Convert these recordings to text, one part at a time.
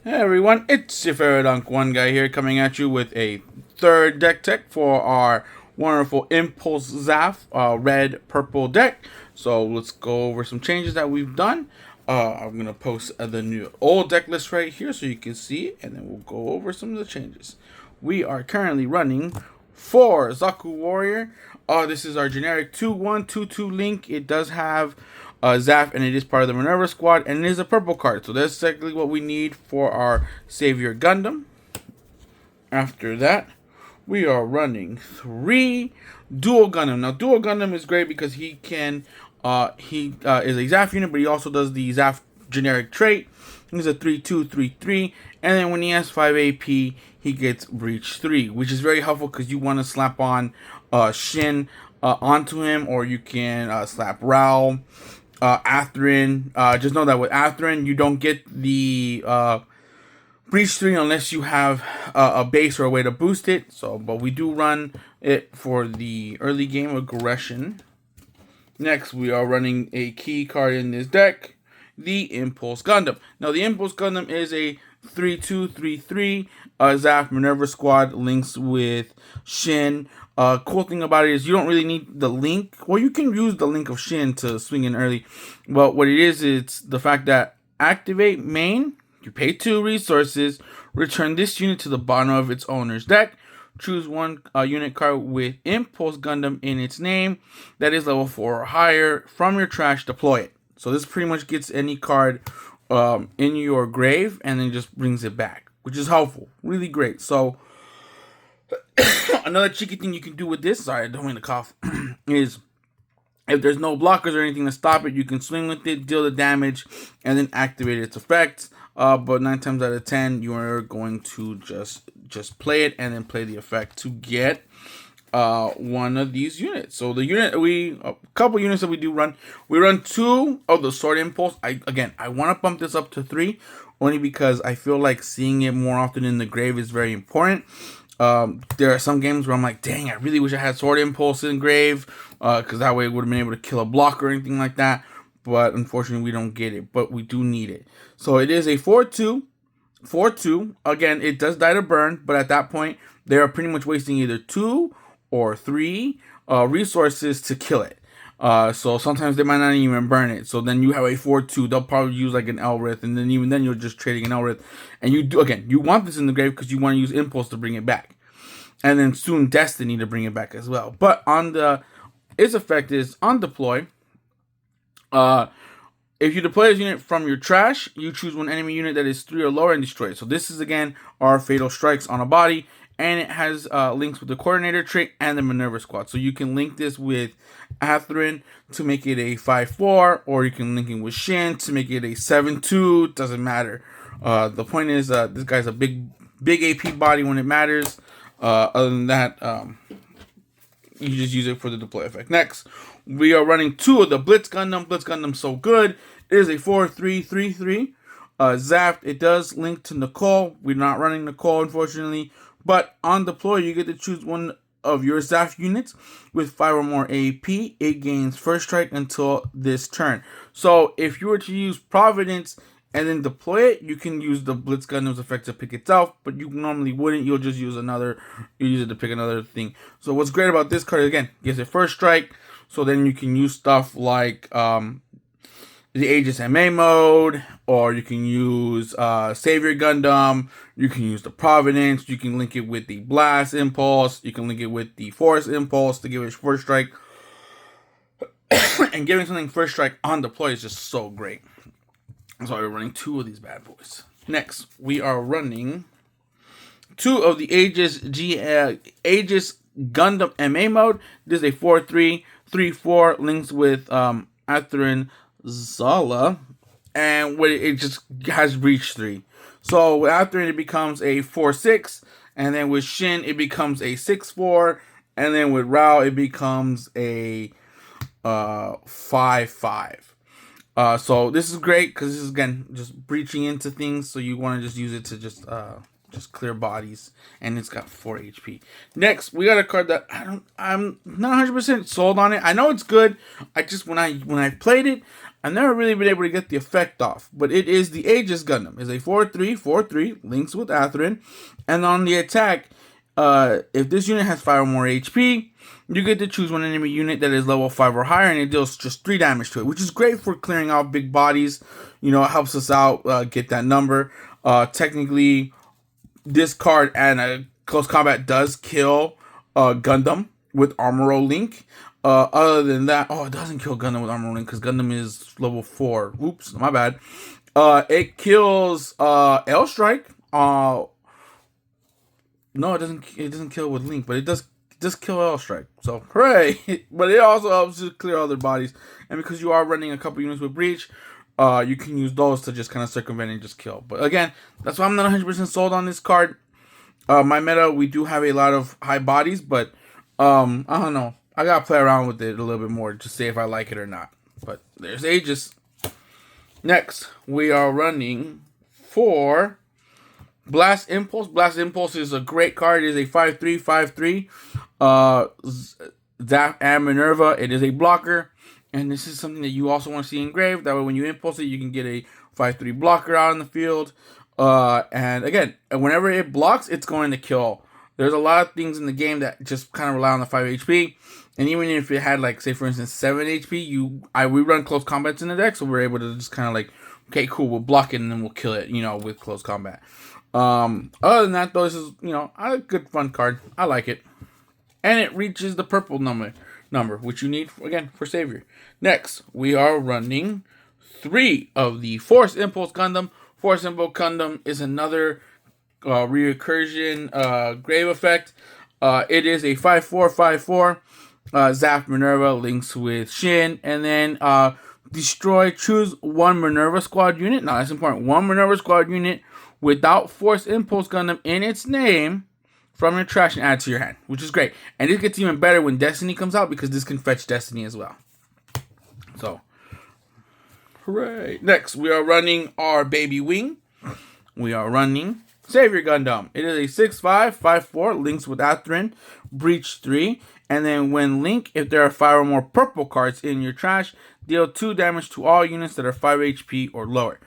Hey everyone, it's your favorite One Guy here coming at you with a third deck tech for our wonderful Impulse ZAFT red purple deck. So let's go over some changes that we've done. I'm going to post the new old deck list right here so you can see it, and then we'll go over some of the changes. We are currently running for Zaku Warrior. This is our generic 2-1-2-2 link. It does have ZAFT, and it is part of the Minerva squad, and it is a purple card. So that's exactly what we need for our Saviour Gundam. After that, we are running 3 Dual Gundam. Now, Dual Gundam is great because he can, he is a ZAFT unit, but he also does the ZAFT generic trait. He's a 3-2-3-3, and then when he has 5 AP, he gets Breach 3, which is very helpful because you want to slap on Shin onto him, or you can slap Rao. Atherin, just know that with Atherin, you don't get the Breach 3 unless you have a base or a way to boost it. So, but we do run it for the early game aggression. Next, we are running a key card in this deck, the Impulse Gundam. Now, the Impulse Gundam is a 3-2-3-3 ZAFT Minerva squad, links with Shin. Cool thing about it is you don't really need the link. Well, you can use the link of Shin to swing in early. But what it is, it's the fact that activate main, you pay 2 resources, return this unit to the bottom of its owner's deck, choose one unit card with Impulse Gundam in its name that is level 4 or higher from your trash, deploy it. So this pretty much gets any card in your grave and then just brings it back, which is helpful. Really great. So another cheeky thing you can do with this, sorry, I don't mean to cough, is if there's no blockers or anything to stop it, you can swing with it, deal the damage, and then activate its effects. But 9 times out of 10, you are going to just play it and then play the effect to get one of these units. So the unit a couple units that we do run, we run 2 of the Sword Impulse. I want to bump this up to 3 only because I feel like seeing it more often in the grave is very important. There are some games where I'm like, dang, I really wish I had Sword Impulse in grave, because that way it would have been able to kill a block or anything like that. But unfortunately, we don't get it. But we do need it. So it is a 4-2. 4-2. Again, it does die to burn, but at that point, they are pretty much wasting either 2 or 3 resources to kill it. So sometimes they might not even burn it. So then you have a 4-2. They'll probably use like an Elrith, and then even then you're just trading an Elrith. And you want this in the grave because you want to use Impulse to bring it back, and then soon Destiny to bring it back as well. But its effect is on deploy. If you deploy this unit from your trash, you choose one enemy unit that is 3 or lower and destroy it. So this is again our Fatal Strikes on a body. And it has links with the Coordinator trait and the Minerva squad. So you can link this with Atherin to make it a 5-4, or you can link it with Shin to make it a 7-2. Doesn't matter. The point is, this guy's a big AP body when it matters. Other than that, you just use it for the deploy effect. Next, we are running 2 of the Blitz Gundam. Blitz Gundam so good. It is a 4-3-3-3 ZAFT. It does link to Nicole. We're not running Nicole, unfortunately. But on deploy, you get to choose one of your ZAFT units with 5 or more AP. It gains first strike until this turn. So if you were to use Providence and then deploy it, you can use the Blitz Gundam's effect to pick itself, but you normally wouldn't. You'll just use it to pick another thing. So what's great about this card, again, gives it first strike. So then you can use stuff like the Aegis MA mode, or you can use Saviour Gundam, you can use the Providence, you can link it with the Blast Impulse, you can link it with the Force Impulse to give it first strike. And giving something first strike on deploy is just so great. So we're running 2 of these bad boys. Next, we are running 2 of the Aegis Gundam MA mode. This is a 4-3-3-4, links with Atherin Zala, and it just has Breach 3. So with Atherin, it becomes a 4-6, and then with Shin, it becomes a 6-4, and then with Rao, it becomes a 5-5. So this is great because this is again just breaching into things. So you want to just use it to just just clear bodies, and it's got 4 HP. Next, we got a card that I'm not 100% sold on it. I know it's good. I just when I played it, I've never really been able to get the effect off. But it is the Aegis Gundam. It's a 4/3/4/3, links with Atherin, and on the attack, if this unit has 5 or more HP, you get to choose one enemy unit that is level 5 or higher, and it deals just 3 damage to it, which is great for clearing out big bodies. You know, it helps us out get that number. Technically, this card and close combat does kill Gundam with Armor Roll Link. Other than that, it doesn't kill Gundam with Armor Roll Link because Gundam is level 4. Oops, my bad. It kills L Strike. No, it doesn't kill with Link, but it does kill L Strike. So hooray! But it also helps to clear other bodies, and because you are running a couple units with Breach, you can use those to just kind of circumvent and just kill. But again, that's why I'm not 100% sold on this card. My meta, we do have a lot of high bodies, but I don't know. I gotta play around with it a little bit more to see if I like it or not. But there's Aegis. Next, we are running for Blast Impulse. Blast Impulse is a great card. It is a 5/3/5/3. ZAFT and Minerva. It is a blocker. And this is something that you also want to see engraved. That way when you impulse it, you can get a 5/3 blocker out in the field. And again, whenever it blocks, it's going to kill. There's a lot of things in the game that just kind of rely on the 5 HP. And even if it had, like, say, for instance, 7 HP, we run close combats in the deck, so we're able to just kind of like, okay, cool, we'll block it and then we'll kill it, with close combat. Other than that, though, this is, a good fun card. I like it. And it reaches the purple number, which you need, again, for Saviour. Next, we are running 3 of the Force Impulse Gundam. Force Impulse Gundam is another recursion grave effect. It is a 5/4/5/4. ZAFT Minerva links with Shin, and then choose one Minerva squad unit. Now that's important. One Minerva squad unit without Force Impulse Gundam in its name from your trash and add to your hand, which is great. And this gets even better when Destiny comes out because this can fetch Destiny as well. So, hooray! Next, we are running our baby wing. We are running Saviour Gundam. It is a 6/5/5/4, links with Atherin, Breach 3, and then when link, if there are 5 or more purple cards in your trash, deal 2 damage to all units that are 5 HP or lower.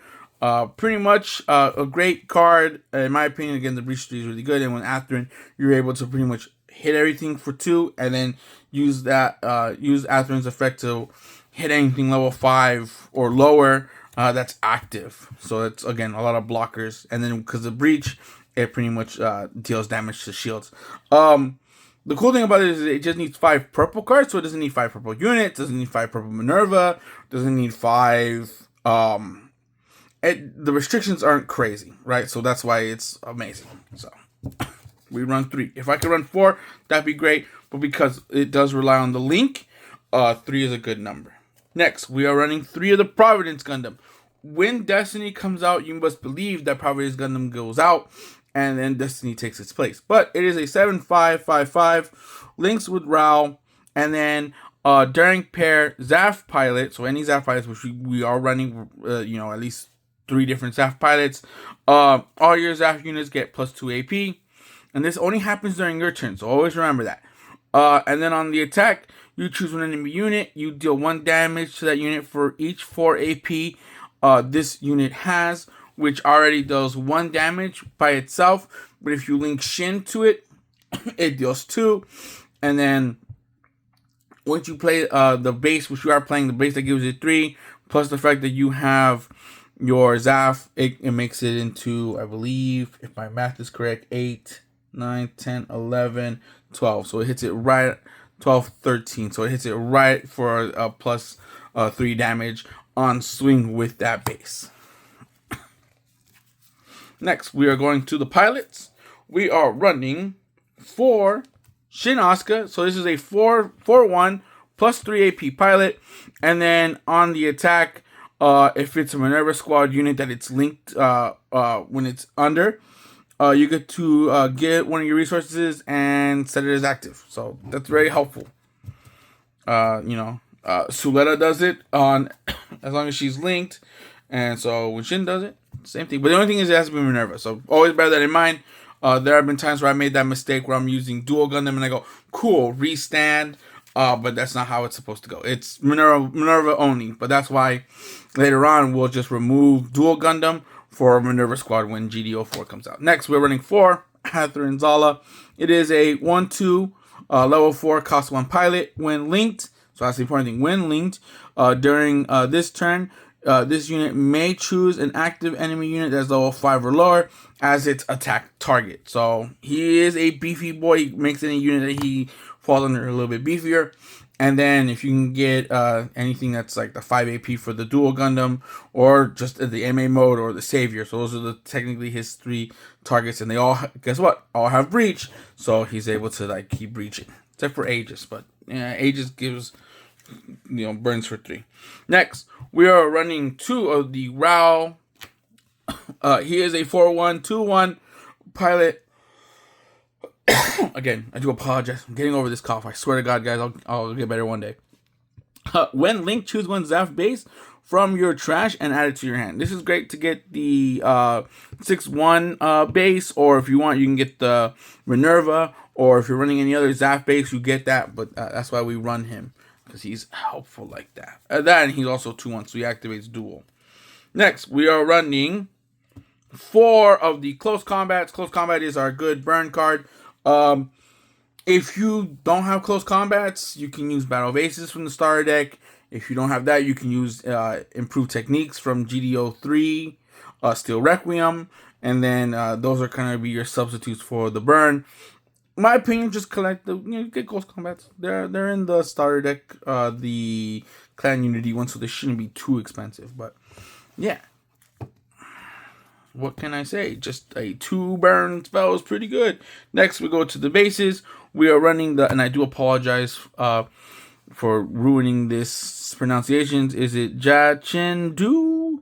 Pretty much a great card, in my opinion. Again, the Breach 3 is really good, and when Atherin, you're able to pretty much hit everything for 2, and then use Atherin's effect to hit anything level 5 or lower that's active. So it's, again, a lot of blockers. And then because of Breach, it pretty much deals damage to shields. The cool thing about it is it just needs 5 purple cards, so it doesn't need 5 purple units, doesn't need 5 purple Minerva, doesn't need 5... the restrictions aren't crazy, right? So that's why it's amazing. So we run 3. If I could run 4, that'd be great. But because it does rely on the link, 3 is a good number. Next, we are running 3 of the Providence Gundam. When Destiny comes out, you must believe that Providence Gundam goes out, and then Destiny takes its place. But it is a 7/5/5/5, links with Rao, and then during pair ZAFT pilot, so any ZAFT pilots, which we are running, at least 3 different ZAFT pilots, all your ZAFT units get +2 AP, and this only happens during your turn, so always remember that. And then on the attack, you choose one enemy unit, you deal 1 damage to that unit for each 4 AP this unit has, which already does 1 damage by itself, but if you link Shin to it, it deals 2, and then once you play the base, which you are playing, the base that gives it 3, plus the fact that you have your ZAFT, it makes it into, I believe, if my math is correct, 8, 9, 10, 11, 12. So it hits it right, 12, 13. So it hits it right for a plus 3 damage on swing with that base. Next, we are going to the pilots. We are running for Shin Asuka. So this is a 4/1 +3 AP pilot. And then on the attack, if it's a Minerva squad unit that it's linked when it's under, you get to get one of your resources and set it as active. So that's very helpful. Suletta does it on as long as she's linked, and so when Shin does it, same thing. But the only thing is it has to be Minerva. So always bear that in mind. There have been times where I made that mistake where I'm using dual Gundam and I go, cool, restand. But that's not how it's supposed to go. It's Minerva only. But that's why later on we'll just remove dual Gundam for Minerva Squad when GDO4 comes out. Next, we're running 4, Hathor and Zala. It is a 1-2 level 4 cost 1 pilot when linked. So that's the important thing. When linked during this turn, this unit may choose an active enemy unit that's level 5 or lower as its attack target. So he is a beefy boy. He makes any unit that he falls under a little bit beefier. And then if you can get anything that's like the 5 AP for the dual Gundam or just the MA mode or the Saviour. So those are technically his 3 targets. And they all, guess what? All have breach. So he's able to like keep breaching. Except for Aegis. But Aegis gives, burns for 3. Next, we are running 2 of the RAL. He is a 4-1-2-1 pilot. Again, I do apologize. I'm getting over this cough. I swear to God, guys, I'll get better one day. When linked, choose one ZAFT base from your trash and add it to your hand. This is great to get the 6-1 base, or if you want, you can get the Minerva, or if you're running any other ZAFT base, you get that, but that's why we run him, because he's helpful like that. And he's also 2-1, so he activates dual. Next, we are running 4 of the close combats. Close combat is our good burn card. If you don't have close combats, you can use Battle of Aces from the starter deck. If you don't have that, you can use Improved Techniques from GDO3, Steel Requiem, and then those are kind of be your substitutes for the burn. In my opinion, just collect get close combats. They're in the starter deck, the Clan Unity one, so they shouldn't be too expensive. But yeah. What can I say? Just a 2 burn spell is pretty good. Next, we go to the bases. We are running and I do apologize for ruining this pronunciations. Is it Jachindu?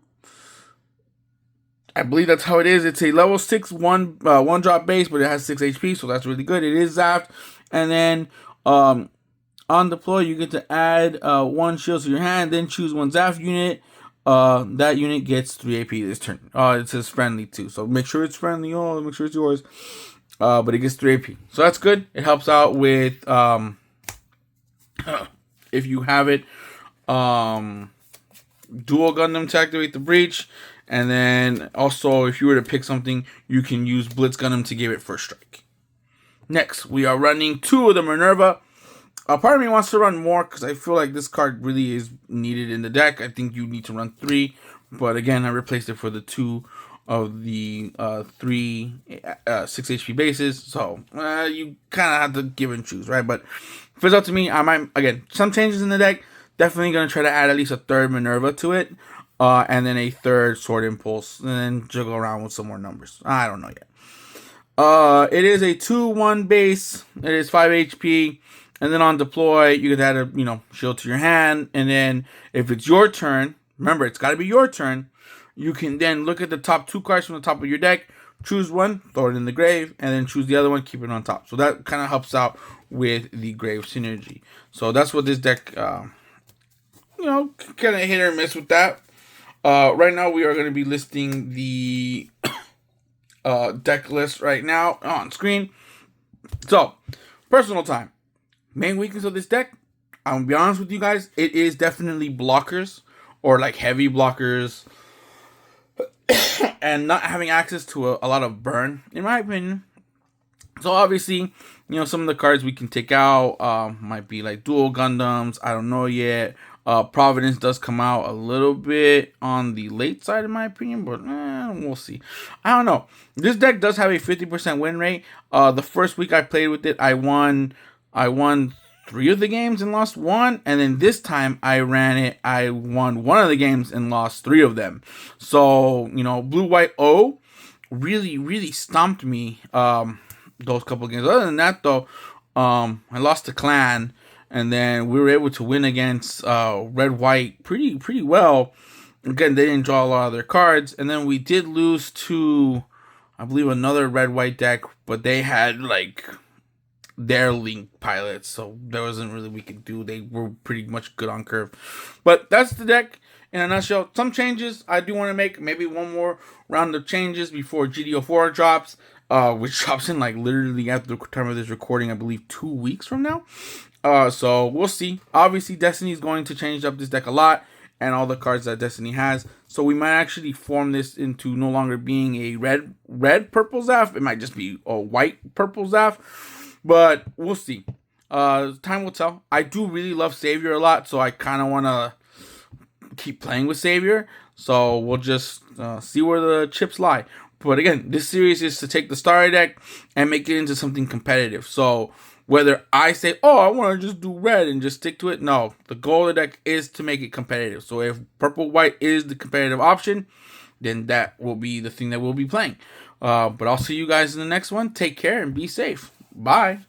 I believe that's how it is. It's a level 6 one drop base, but it has 6 HP, so that's really good. It is ZAFT. And then on deploy, you get to add 1 shield to your hand, then choose 1 ZAFT unit. That unit gets 3 AP this turn. It says friendly too, so make sure it's friendly. Make sure it's yours. But it gets 3 AP, so that's good. It helps out with if you have it, dual Gundam to activate the breach, and then also if you were to pick something, you can use Blitz Gundam to give it first strike. Next, we are running 2 of the Minerva. Part of me wants to run more because I feel like this card really is needed in the deck. I think you need to run 3, but again, I replaced it for the 2 of the 3 6 HP bases. So you kind of have to give and choose, right? But if it's up to me, I might, again, some changes in the deck. Definitely going to try to add at least a 3rd Minerva to it, and then a 3rd Sword Impulse, and then juggle around with some more numbers. I don't know yet. It is a 2-1 base. It is 5 HP. And then on deploy, you can add a shield to your hand. And then if it's your turn, remember it's got to be your turn. You can then look at the top 2 cards from the top of your deck, choose one, throw it in the grave, and then choose the other one, keep it on top. So that kind of helps out with the grave synergy. So that's what this deck, kind of hit or miss with that. Right now we are going to be listing the deck list right now on screen. So personal time. Main weakness of this deck, I'm gonna be honest with you guys, it is definitely blockers, or like heavy blockers, and not having access to a lot of burn, in my opinion. So obviously, some of the cards we can take out might be like dual Gundams, I don't know yet. Providence does come out a little bit on the late side, in my opinion, but we'll see. I don't know. This deck does have a 50% win rate. The first week I played with it, I won 3 of the games and lost 1. And then this time I ran it, I won 1 of the games and lost 3 of them. So, Blue White O really, really stomped me those couple of games. Other than that, though, I lost to Clan. And then we were able to win against Red White pretty well. Again, they didn't draw a lot of their cards. And then we did lose to, I believe, another Red White deck. But they had, their Link pilots, so there wasn't really we could do. They were pretty much good on curve. But that's the deck. in a nutshell, some changes I do want to make. Maybe one more round of changes before GDO4 drops, which drops in like literally at the time of this recording, I believe 2 weeks from now. So we'll see. Obviously, Destiny is going to change up this deck a lot, and all the cards that Destiny has. So we might actually form this into no longer being a red purple ZAFT. It might just be a white purple ZAFT. But we'll see. Time will tell. I do really love Saviour a lot, so I kind of want to keep playing with Saviour. So we'll just see where the chips lie. But again, this series is to take the starter deck and make it into something competitive. So whether I say, oh, I want to just do red and just stick to it, no. The goal of the deck is to make it competitive. So if purple-white is the competitive option, then that will be the thing that we'll be playing. But I'll see you guys in the next one. Take care and be safe. Bye.